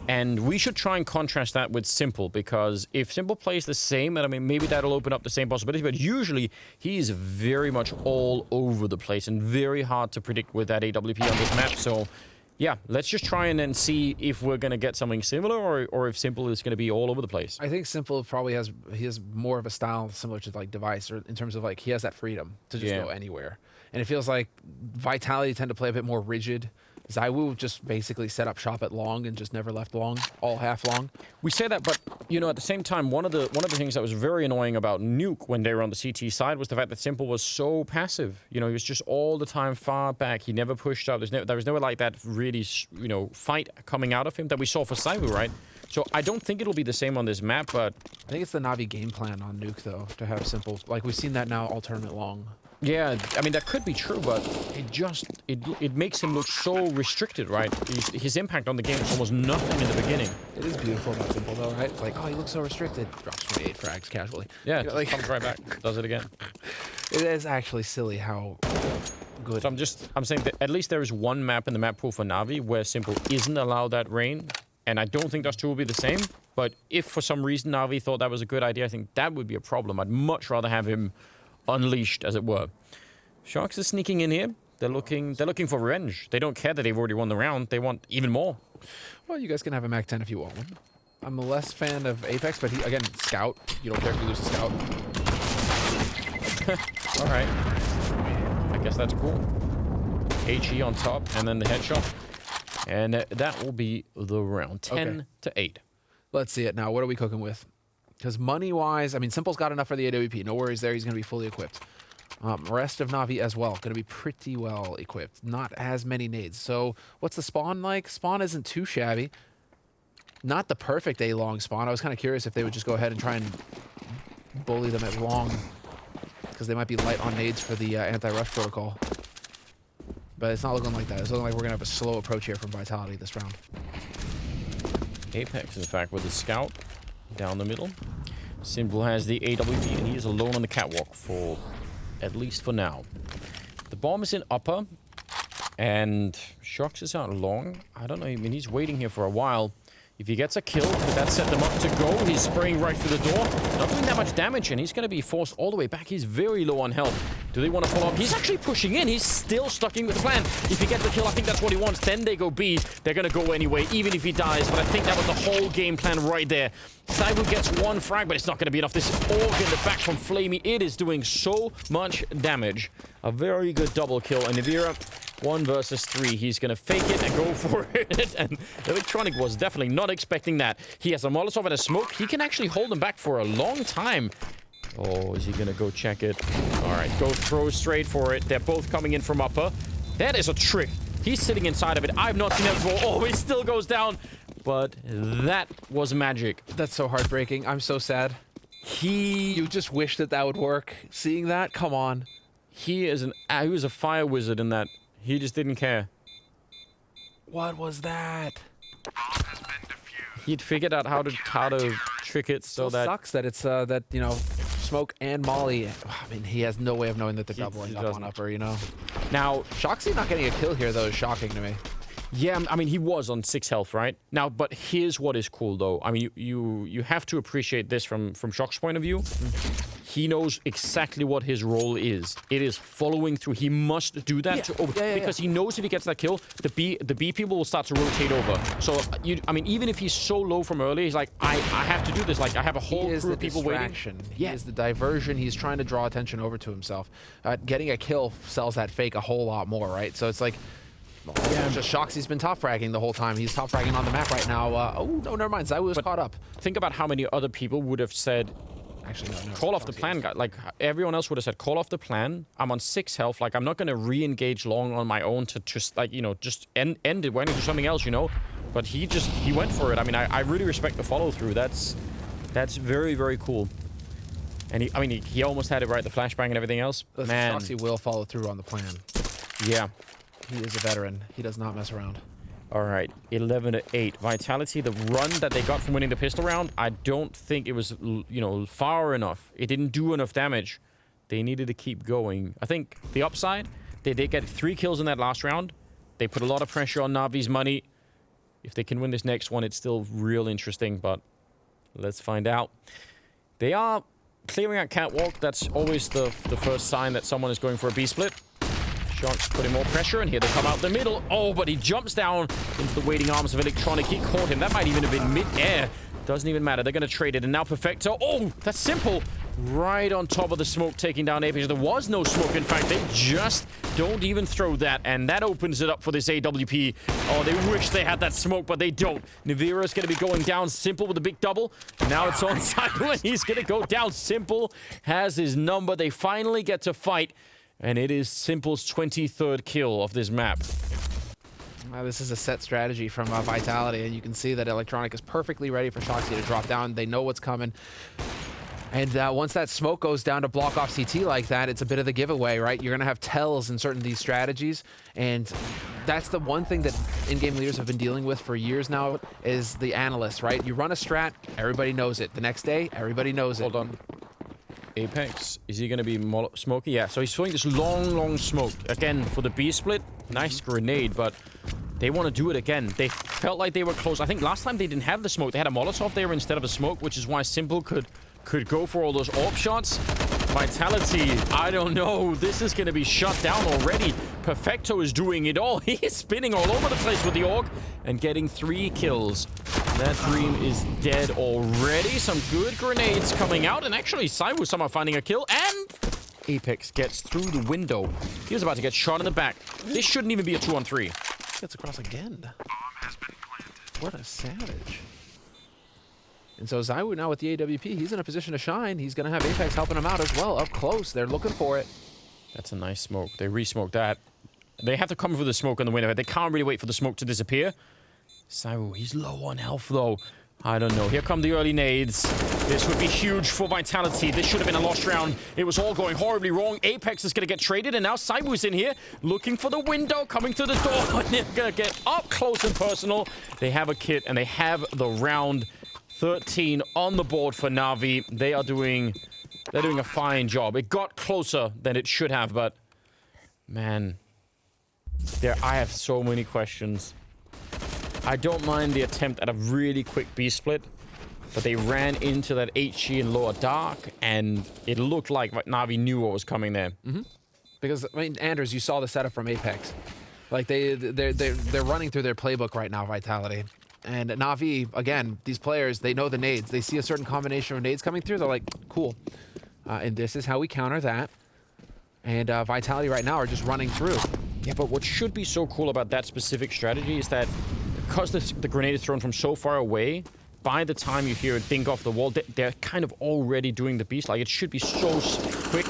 And we should try and contrast that with Simple, because if Simple plays the same, and I mean, maybe that'll open up the same possibility, but usually he is very much all over the place and very hard to predict with that AWP on this map. So yeah, let's just try and then see if we're going to get something similar, or if Simple is going to be all over the place. I think Simple probably has more of a style similar to like Device, or in terms of like he has that freedom to just go anywhere. And it feels like Vitality tend to play a bit more rigid. zywoo just basically set up shop at long and just never left long, all half long. We say that, but you know, at the same time, one of the things that was very annoying about Nuke when they were on the CT side was the fact that Simple was so passive. You know, he was just all the time far back. He never pushed up. There was never like that really, you know, fight coming out of him that we saw for zywoo, right? So I don't think it'll be the same on this map, but I think it's the Navi game plan on Nuke though, to have Simple. Like we've seen that now alternate long. Yeah, I mean, that could be true, but it makes him look so restricted, right? His impact on the game is almost nothing in the beginning. It is beautiful about Simple, though, right? It's like, oh, he looks so restricted. Drops 28 frags casually. Yeah, you know, like, comes right back, does it again. It is actually silly how good. So I'm saying that at least there is one map in the map pool for Navi where Simple isn't allowed that rain, and I don't think DUST2 will be the same, but if for some reason Navi thought that was a good idea, I think that would be a problem. I'd much rather have him unleashed, as it were. Sharks are sneaking in here. They're looking for revenge. They don't care that they've already won the round. They want even more. Well, you guys can have a Mac 10 if you want one. I'm a less fan of Apex, but he, again, scout. You don't care if you lose a scout. All right. I guess that's cool. HE on top, and then the headshot. And that will be the round. 10 to 8. Let's see it now. What are we cooking with? Because money-wise, I mean, Simple's got enough for the AWP. No worries there. He's going to be fully equipped. Rest of Navi as well. Going to be pretty well equipped. Not as many nades. So what's the spawn like? Spawn isn't too shabby. Not the perfect A-long spawn. I was kind of curious if they would just go ahead and try and bully them at long, because they might be light on nades for the anti-rush protocol. But it's not looking like that. It's looking like we're going to have a slow approach here from Vitality this round. Apex, in fact, with the scout down the middle. Simple has the AWP, and he is alone on the catwalk for, at least for now. The bomb is in upper, and Shox is out long. I don't know. I mean, he's waiting here for a while. If he gets a kill, could that set them up to go? He's spraying right through the door. Not doing that much damage, and he's going to be forced all the way back. He's very low on health. Do they want to follow up? He's actually pushing in. He's still sticking with the plan. If he gets the kill, I think that's what he wants. Then they go B. They're going to go anyway, even if he dies. But I think that was the whole game plan right there. zywoo gets one frag, but it's not going to be enough. This is all getting the back from Flamey. It is doing so much damage. A very good double kill. And Nivira, 1 versus 3. He's going to fake it and go for it. And Electronic was definitely not expecting that. He has a Molotov and a smoke. He can actually hold them back for a long time. Oh, is he going to go check it? All right, go throw straight for it. They're both coming in from upper. That is a trick. He's sitting inside of it. I've not seen that before. Oh, he still goes down. But that was magic. That's so heartbreaking. I'm so sad. You just wish that that would work. Seeing that? Come on. He was a fire wizard in that. He just didn't care. What was that? He'd figured out how to trick it so that sucks that it's that, you know, smoke and molly. I mean, he has no way of knowing that they're doubling up on upper, you know. Now, Shoxy not getting a kill here though is shocking to me. Yeah, I mean, he was on 6 health, right? Now, but here's what is cool, though. I mean, you have to appreciate this from Shock's point of view. He knows exactly what his role is. It is following through. He must do that because he knows if he gets that kill, the B people will start to rotate over. So, I mean, even if he's so low from early, he's like, I have to do this. Like, I have a whole crew of people waiting. He is the diversion. He's trying to draw attention over to himself. Getting a kill sells that fake a whole lot more, right? So it's like, yeah, just Shoxy's been top fragging the whole time. He's top fragging on the map right now. Oh, no, never mind. zywoo was caught up. Think about how many other people would have said, actually, no, call off the plan, guy. Like, everyone else would have said, call off the plan. I'm on 6 health. Like, I'm not going to re-engage long on my own to just, like, you know, just end it, went into something else, you know? But he went for it. I mean, I really respect the follow-through. That's very, very cool. And he almost had it right, the flashbang and everything else. Man. Shoxy will follow through on the plan. Yeah. He is a veteran. He does not mess around. All right, 11 to 8. Vitality, the run that they got from winning the pistol round, I don't think it was, you know, far enough. It didn't do enough damage. They needed to keep going. I think the upside, they did get 3 kills in that last round. They put a lot of pressure on Navi's money. If they can win this next one, it's still real interesting, but let's find out. They are clearing out catwalk. That's always the first sign that someone is going for a B-split. Shox putting more pressure, and here they come out the middle. Oh, but he jumps down into the waiting arms of Electronic. He caught him. That might even have been mid-air. Doesn't even matter. They're going to trade it, and now Perfecto. Oh, that's simple. Right on top of the smoke, taking down Apex. There was no smoke. In fact, they just don't even throw that, and that opens it up for this AWP. Oh, they wish they had that smoke, but they don't. Nivira's going to be going down Simple with a big double. Now it's on zywoo, and he's going to go down. Simple has his number. They finally get to fight. And it is Simple's 23rd kill of this map. This is a set strategy from Vitality, and you can see that Electronic is perfectly ready for Shoxy to drop down. They know what's coming. And once that smoke goes down to block off CT like that, it's a bit of the giveaway, right? You're going to have tells in certain of these strategies, and that's the one thing that in-game leaders have been dealing with for years now is the analysts, right? You run a strat, everybody knows it. The next day, everybody knows it. Hold on. Apex, is he going to be smoky? Yeah, so he's throwing this long smoke. Again, for the B-split, nice grenade, but they want to do it again. They felt like they were close. I think last time they didn't have the smoke. They had a Molotov there instead of a smoke, which is why Simple could go for all those AWP shots. Vitality, I don't know. This is going to be shut down already. Perfecto is doing it all. He is spinning all over the place with the orc and getting 3 kills. That dream is dead already. Some good grenades coming out. And actually, zywoo somehow finding a kill. And Apex gets through the window. He was about to get shot in the back. This shouldn't even be a 2-on-3. Gets across again. What a savage. And so zywoo now with the AWP, he's in a position to shine. He's going to have Apex helping him out as well. Up close, they're looking for it. That's a nice smoke. They re-smoked that. They have to come for the smoke on the window. They can't really wait for the smoke to disappear. zywoo, he's low on health though. I don't know. Here come the early nades. This would be huge for Vitality. This should have been a lost round. It was all going horribly wrong. Apex is going to get traded, and now zywoo's in here, looking for the window, coming through the door. They're going to get up close and personal. They have a kit, and they have the round 13 on the board for Navi. They're doing a fine job. It got closer than it should have, but man, I have so many questions. I don't mind the attempt at a really quick B split, but they ran into that HE in lower dark, and it looked like Navi knew what was coming there. Because I mean, Anders, you saw the setup from Apex. Like they're running through their playbook right now, Vitality. And Navi, again, these players, they know the nades. They see a certain combination of nades coming through. They're like, cool. And this is how we counter that. And Vitality right now are just running through. Yeah, but what should be so cool about that specific strategy is that because the grenade is thrown from so far away, by the time you hear it dink off the wall, they're kind of already doing the beast. Like, it should be so quick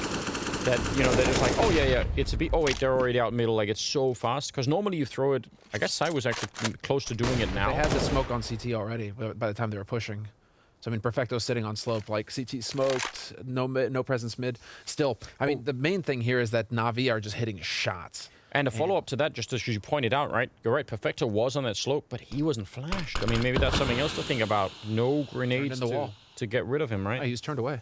that, you know, they're just like, oh, yeah, it's a beast. Oh, wait, they're already out middle. Like, it's so fast. Because normally you throw it... I guess zywoo was actually close to doing it now. They had the smoke on CT already by the time they were pushing. So, I mean, Perfecto's sitting on slope. Like, CT smoked, no presence mid. Still, I mean, the main thing here is that Navi are just hitting shots. And a follow-up to that, just as you pointed out, right? You're right, Perfecto was on that slope, but he wasn't flashed. I mean, maybe that's something else to think about. No grenades to get rid of him, right? He was turned away.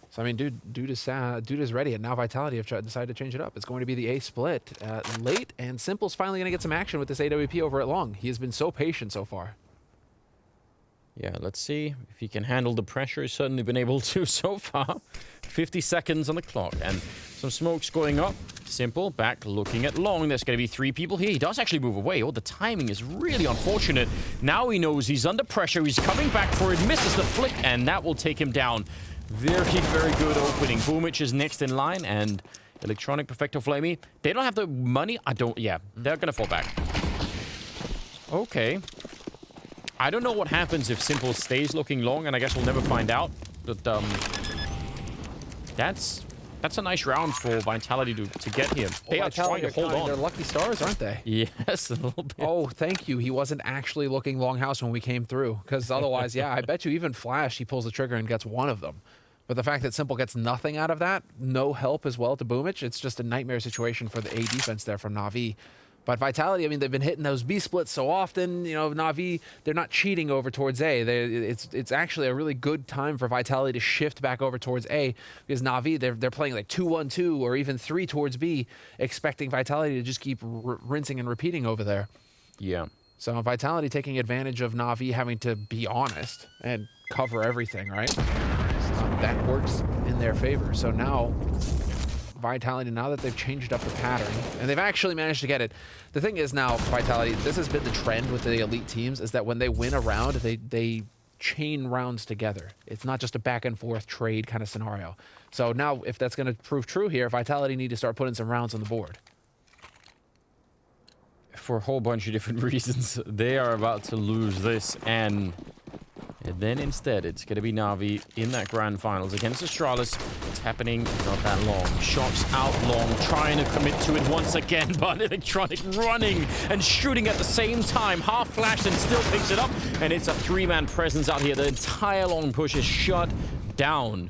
So, I mean, dude is ready, and now Vitality have decided to change it up. It's going to be the A split. Late, and Simple's finally going to get some action with this AWP over at Long. He has been so patient so far. Yeah, let's see if he can handle the pressure. He's certainly been able to so far. 50 seconds on the clock, and some smokes going up. Simple back looking at Long. There's going to be 3 people here. He does actually move away. Oh, the timing is really unfortunate. Now he knows he's under pressure. He's coming back for it, misses the flick, and that will take him down. Very, very good opening. woxic is next in line, and Electronic, Perfecto, Flamey. They don't have the money. Yeah, they're going to fall back. Okay. I don't know what happens if Simple stays looking long, and I guess we'll never find out. But that's a nice round for Vitality to get here. They are trying to hold on. They're lucky stars, aren't they? Yes, a little bit. Oh, thank you. He wasn't actually looking longhouse when we came through, because otherwise, yeah, I bet you even Flash, he pulls the trigger and gets one of them. But the fact that Simple gets nothing out of that, no help as well to woxic, it's just a nightmare situation for the A defense there from Navi. But Vitality, I mean, they've been hitting those B splits so often. You know, Navi, they're not cheating over towards A. It's actually a really good time for Vitality to shift back over towards A, because Navi, they're playing like 2-1-2 or even 3 towards B, expecting Vitality to just keep rinsing and repeating over there. Yeah. So Vitality taking advantage of Navi having to be honest and cover everything, right? That works in their favor. So now Vitality, now that they've changed up the pattern, and they've actually managed to get it. The thing is now, Vitality, this has been the trend with the elite teams, is that when they win a round, they chain rounds together. It's not just a back and forth trade kind of scenario. So now, if that's going to prove true here, Vitality need to start putting some rounds on the board. For a whole bunch of different reasons, they are about to lose this, and then instead, it's going to be Navi in that grand finals against Astralis. It's happening not that long. Shots out long, trying to commit to it once again, but Electronic running and shooting at the same time. Half flashed and still picks it up, and it's a 3-man presence out here. The entire long push is shut down.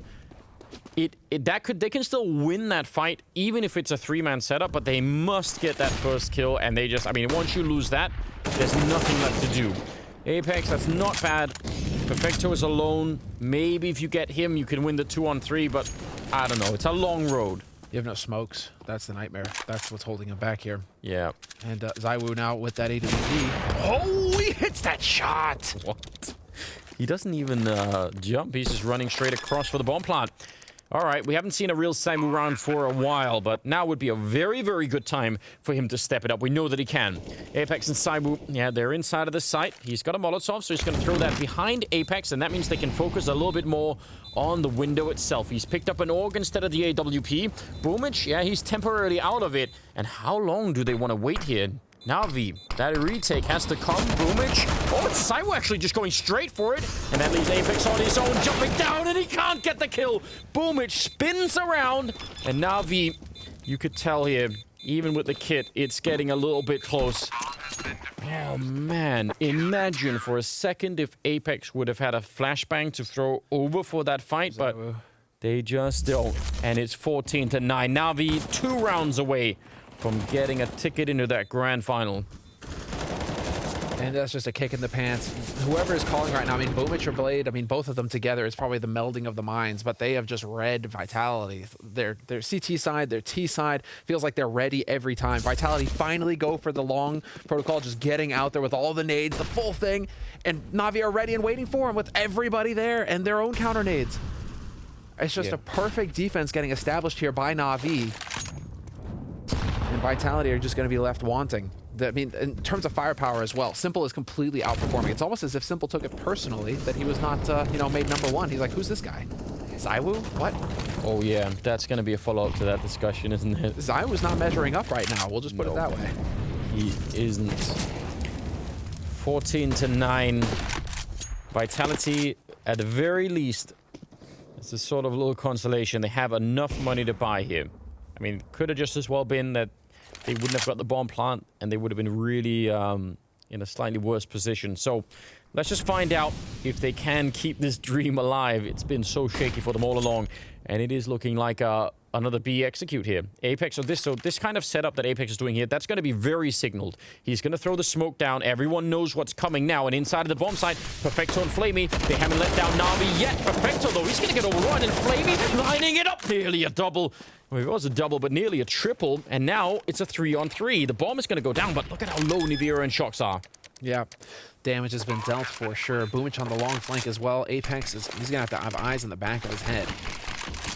They can still win that fight, even if it's a 3-man setup, but they must get that first kill, and they just, I mean, once you lose that, there's nothing left to do. Apex, that's not bad. Perfecto is alone. Maybe if you get him, you can win the 2-on-3, but I don't know. It's a long road. You have no smokes. That's the nightmare. That's what's holding him back here. Yeah. And zywoo now with that AWP. Oh, he hits that shot! What? He doesn't even jump. He's just running straight across for the bomb plant. All right, we haven't seen a real zywoo round for a while, but now would be a very, very good time for him to step it up. We know that he can. Apex and zywoo, yeah, they're inside of the site. He's got a Molotov, so he's going to throw that behind Apex, and that means they can focus a little bit more on the window itself. He's picked up an AUG instead of the AWP. blamef, yeah, he's temporarily out of it. And how long do they want to wait here? NAVI, that retake has to come. blamef. Oh, it's zywoo actually just going straight for it. And that leaves Apex on his own, jumping down, and he can't get the kill. blamef spins around. And NAVI, you could tell here, even with the kit, it's getting a little bit close. Oh, man. Imagine for a second if Apex would have had a flashbang to throw over for that fight, but they just don't. And it's 14-9. NAVI 2 rounds away from getting a ticket into that grand final. And that's just a kick in the pants. Whoever is calling right now, I mean, blamef or Blade, I mean, both of them together is probably the melding of the minds, but they have just read Vitality. Their CT side, their T side, feels like they're ready every time. Vitality finally go for the long protocol, just getting out there with all the nades, the full thing, and NAVI are ready and waiting for him with everybody there and their own counter nades. It's just a perfect defense getting established here by NAVI. And Vitality are just going to be left wanting. I mean, in terms of firepower as well, Simple is completely outperforming. It's almost as if Simple took it personally that he was not, you know, made #1. He's like, who's this guy? zywoo? What? Oh, yeah. That's going to be a follow-up to that discussion, isn't it? zywoo's not measuring up right now. We'll just put it that way. He isn't. 14-9. Vitality, at the very least, it's a sort of little consolation. They have enough money to buy here. I mean, could have just as well been that they wouldn't have got the bomb plant, and they would have been really in a slightly worse position. So let's just find out if they can keep this dream alive. It's been so shaky for them all along, and it is looking like another B execute here. Apex, so this kind of setup that Apex is doing here, that's going to be very signaled. He's going to throw the smoke down. Everyone knows what's coming now, and inside of the bomb site, Perfecto and Flamey, they haven't let down NAVI yet. Perfecto, though, he's going to get overrun, and Flamey lining it up. Nearly a double. Well, it was a double, but nearly a triple, and now it's a 3-on-3. The bomb is going to go down, but look at how low Nivira and Shox are. Yeah, damage has been dealt for sure. blamef on the long flank as well. Apex, he's going to have eyes in the back of his head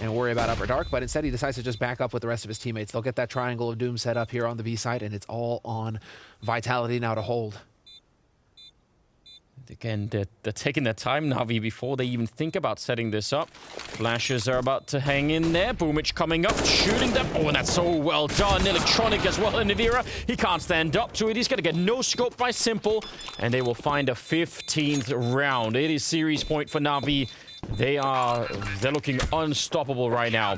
and worry about upper dark, but instead he decides to just back up with the rest of his teammates. They'll get that triangle of doom set up here on the B side, and it's all on Vitality now to hold. Again, they're taking their time, NAVI, before they even think about setting this up. Flashes are about to hang in there. blamef coming up, shooting them. Oh, and that's so well done. Electronic as well. And Nivira, he can't stand up to it. He's going to get no scope by Simple, and they will find a 15th round. It is series point for NAVI. They're looking unstoppable right now.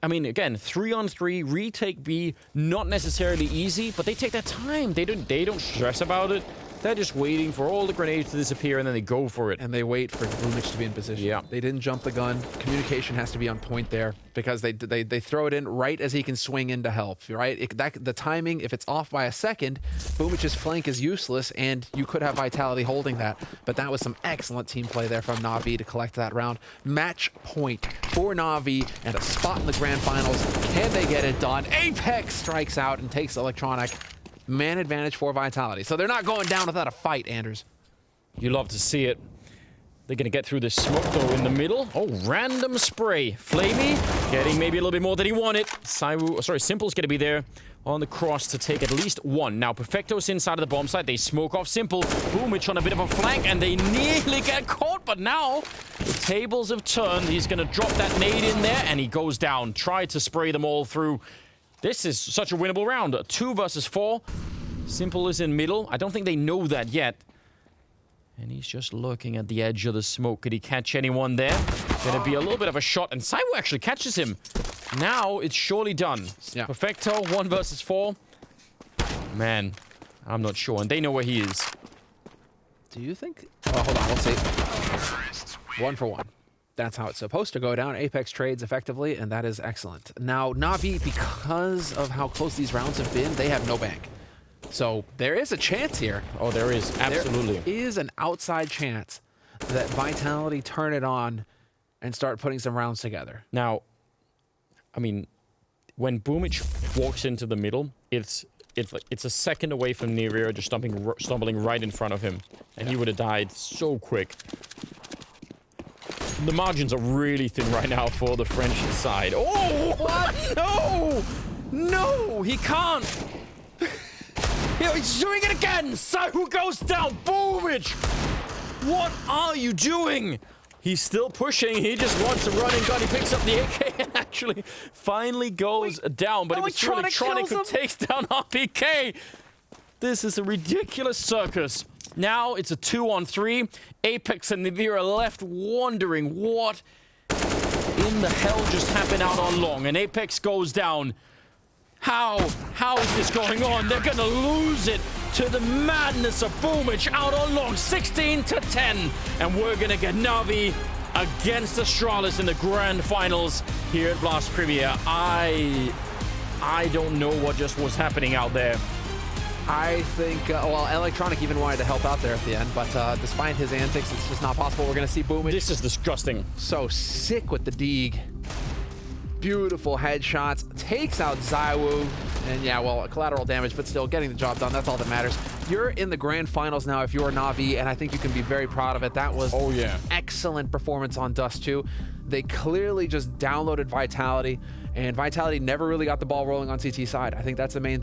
I mean, again, 3-on-3, retake B, not necessarily easy, but they take their time. They don't stress about it. They're just waiting for all the grenades to disappear, and then they go for it. And they wait for blamef to be in position. Yeah. They didn't jump the gun. Communication has to be on point there because they throw it in right as he can swing in to help, right? The timing, if it's off by a second, blamef's flank is useless, and you could have Vitality holding that. But that was some excellent team play there from NAVI to collect that round. Match point for NAVI and a spot in the grand finals. Can they get it done? Apex strikes out and takes Electronic. Man advantage for Vitality. So they're not going down without a fight, Anders. You love to see it. They're going to get through this smoke, though, in the middle. Oh, random spray. Flamey getting maybe a little bit more than he wanted. Simple's going to be there on the cross to take at least one. Now, Perfecto's inside of the bomb site. They smoke off Simple. blamef on a bit of a flank, and they nearly get caught. But now, the tables have turned. He's going to drop that nade in there, and he goes down. Tried to spray them all through. This is such a winnable round. 2 versus 4. Simple is in middle. I don't think they know that yet. And he's just looking at the edge of the smoke. Could he catch anyone there? Gonna be a little bit of a shot. And zywoo actually catches him. Now it's surely done. Yeah. Perfecto, 1 versus 4. Man, I'm not sure. And they know where he is. Do you think? Oh, hold on. We'll see. 1 for 1. That's how it's supposed to go down. Apex trades effectively, and that is excellent. Now, NAVI, because of how close these rounds have been, they have no bank. So there is a chance here. Oh, there is. Absolutely. There is an outside chance that Vitality turn it on and start putting some rounds together. Now, I mean, when blamef walks into the middle, it's a second away from Nivira just stumbling right in front of him. And he would have died so quick. The margins are really thin right now for the French side. Oh, what? No! No, he can't. He's doing it again. zywoo goes down. Boomage. What are you doing? He's still pushing. He just wants to run and gun. He picks up the AK and actually finally goes down. But it was electronic who takes down RPK. This is a ridiculous circus. Now it's a 2-on-3. Apex and NAVI are left wondering what in the hell just happened out on long. And Apex goes down. How is this going on? They're gonna lose it to the madness of boomage out on long, 16-10. And we're gonna get NAVI against Astralis in the grand finals here at Blast Premier. I don't know what just was happening out there. I think, well, Electronic even wanted to help out there at the end, but despite his antics, it's just not possible. We're going to see boomage. This is disgusting. So sick with the Deeg. Beautiful headshots. Takes out zywoo. And yeah, well, collateral damage, but still getting the job done. That's all that matters. You're in the grand finals now if you're NAVI, and I think you can be very proud of it. That was excellent performance on DUST2. They clearly just downloaded Vitality, and Vitality never really got the ball rolling on CT side. I think that's the main thing.